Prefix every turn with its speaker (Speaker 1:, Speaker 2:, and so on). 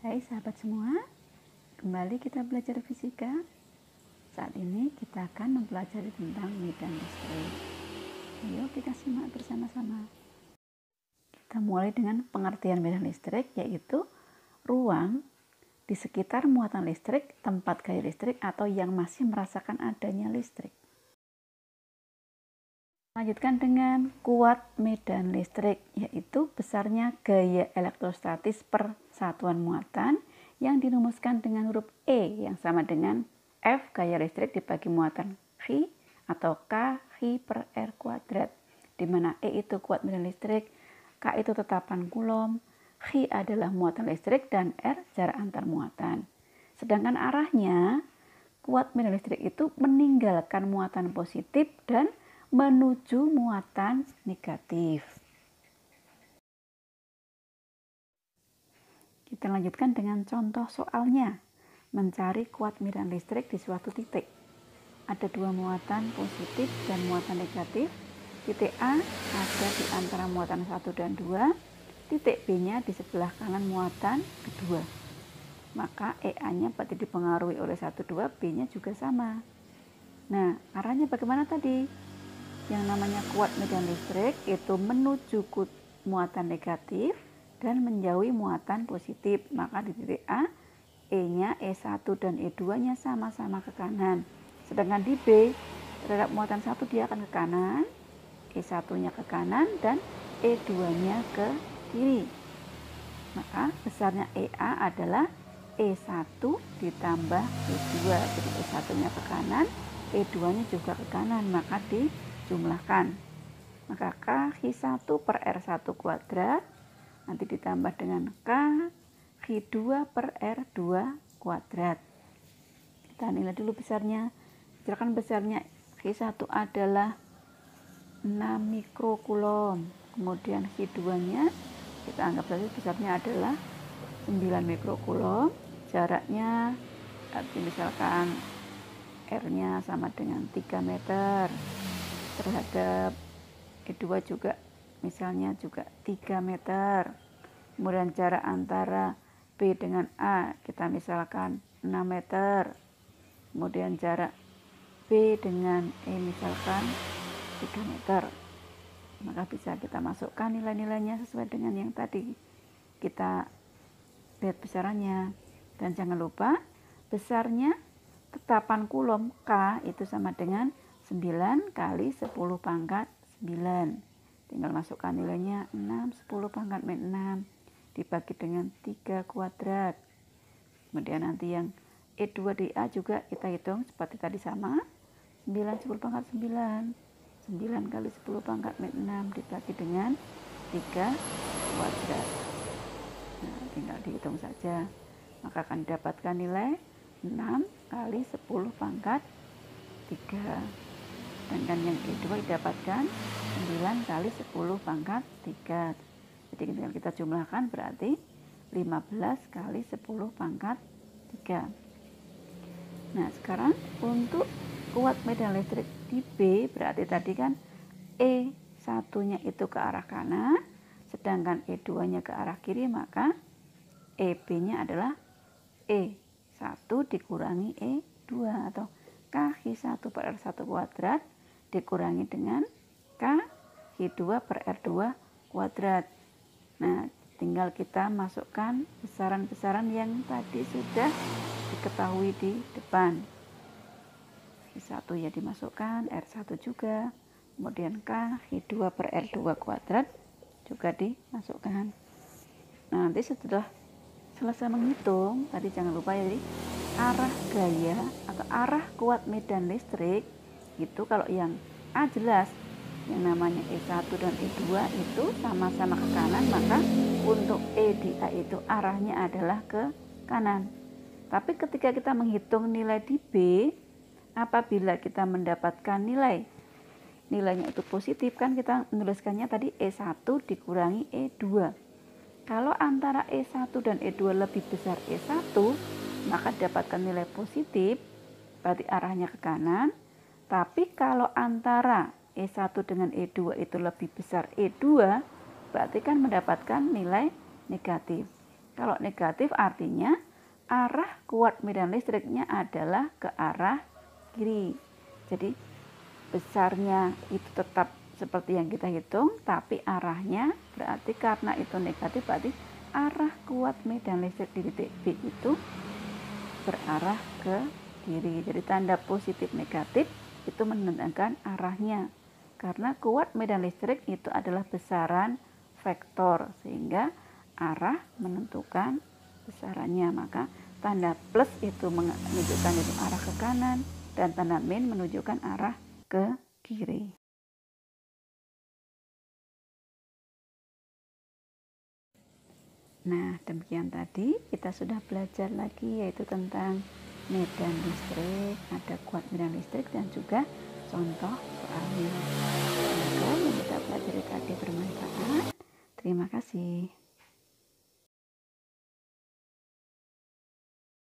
Speaker 1: Hai sahabat semua, kembali kita belajar fisika. Saat ini kita akan mempelajari tentang medan listrik. Ayo kita simak bersama-sama. Kita mulai dengan pengertian medan listrik, yaitu ruang di sekitar muatan listrik, tempat gaya listrik, atau yang masih merasakan adanya listrik. Lanjutkan dengan kuat medan listrik, yaitu besarnya gaya elektrostatis per satuan muatan yang dirumuskan dengan huruf E yang sama dengan F gaya listrik dibagi muatan Chi atau K Chi per R kuadrat, di mana E itu kuat medan listrik, K itu tetapan Coulomb, Chi adalah muatan listrik, dan R jarak antar muatan. Sedangkan arahnya, kuat medan listrik itu meninggalkan muatan positif dan menuju muatan negatif. Kita lanjutkan dengan contoh soalnya. Mencari kuat medan listrik di suatu titik. Ada dua muatan positif dan muatan negatif. Titik A ada di antara muatan 1 dan 2. Titik B-nya di sebelah kanan muatan kedua. Maka EA-nya berarti dipengaruhi oleh 1, 2, B-nya juga sama. Nah, arahnya bagaimana tadi? Yang namanya kuat medan listrik itu menuju muatan negatif dan menjauhi muatan positif. Maka di titik A, E-nya, E1 dan E2-nya sama-sama ke kanan. Sedangkan di B, terhadap muatan 1 dia akan ke kanan, E1-nya ke kanan, dan E2-nya ke kiri. Maka besarnya EA adalah E1 ditambah E2. Jadi E1-nya ke kanan, E2-nya juga ke kanan, maka dijumlahkan. Maka K Chi1 per R1 kuadrat nanti ditambah dengan K Chi2 per R2 kuadrat. Kita nilai dulu besarnya. Misalkan besarnya Chi1 adalah 6 mikrokulom. Kemudian Chi2-nya kita anggap saja besarnya adalah 9 mikrokulom. Jaraknya misalkan R-nya sama dengan 3 meter. Terhadap E2 juga misalnya juga 3 meter. Kemudian jarak antara B dengan A kita misalkan 6 meter. Kemudian jarak B dengan E misalkan 3 meter. Maka bisa kita masukkan nilai-nilainya sesuai dengan yang tadi kita lihat besarannya. Dan jangan lupa besarnya tetapan Coulomb K itu sama dengan 9 kali 10 pangkat 9. Tinggal masukkan nilainya 6, 10 pangkat min 6 dibagi dengan 3 kuadrat. Kemudian nanti yang E2 di A juga kita hitung seperti tadi sama. 9, 10 pangkat 9. 9 kali 10 pangkat min 6 dibagi dengan 3 kuadrat. Nah, tinggal dihitung saja. Maka akan didapatkan nilai 6 kali 10 pangkat 3. Sedangkan yang E2 didapatkan 9 kali 10 pangkat 3. Jadi tinggal kita jumlahkan berarti 15 kali 10 pangkat 3. Nah, sekarang untuk kuat medan listrik di B berarti tadi kan E1-nya itu ke arah kanan, sedangkan E2-nya ke arah kiri, maka EB-nya adalah E1 dikurangi E2 atau K Chi1 per R1 kuadrat dikurangi dengan K Chi2 per R2 kuadrat. Nah, tinggal kita masukkan besaran-besaran yang tadi sudah diketahui di depan. Chi1 ya dimasukkan, R1 juga, kemudian K Chi2 per R2 kuadrat juga dimasukkan. Nah, nanti setelah selesai menghitung, tadi jangan lupa ya, jadi arah gaya atau arah kuat medan listrik itu kalau yang A jelas yang namanya E1 dan E2 itu sama-sama ke kanan, maka untuk E di A itu arahnya adalah ke kanan. Tapi ketika kita menghitung nilai di B, apabila kita mendapatkan nilainya itu positif, kan kita menuliskannya tadi E1 dikurangi E2. Kalau antara E1 dan E2 lebih besar E1, maka dapatkan nilai positif, berarti arahnya ke kanan. Tapi kalau antara E1 dengan E2 itu lebih besar E2, berarti kan mendapatkan nilai negatif. Kalau negatif artinya arah kuat medan listriknya adalah ke arah kiri. Jadi besarnya itu tetap seperti yang kita hitung, tapi arahnya berarti karena itu negatif, berarti arah kuat medan listrik di titik B itu berarah ke kiri. Jadi tanda positif negatif itu menandakan arahnya. Karena kuat medan listrik itu adalah besaran vektor, sehingga arah menentukan besarannya. Maka tanda plus itu menunjukkan itu arah ke kanan, dan tanda min menunjukkan arah ke kiri. Nah, demikian tadi kita sudah belajar lagi, yaitu tentang medan listrik, ada kuat medan listrik, dan juga contoh soalnya. Semoga yang kita pelajari tadi bermanfaat. Terima kasih.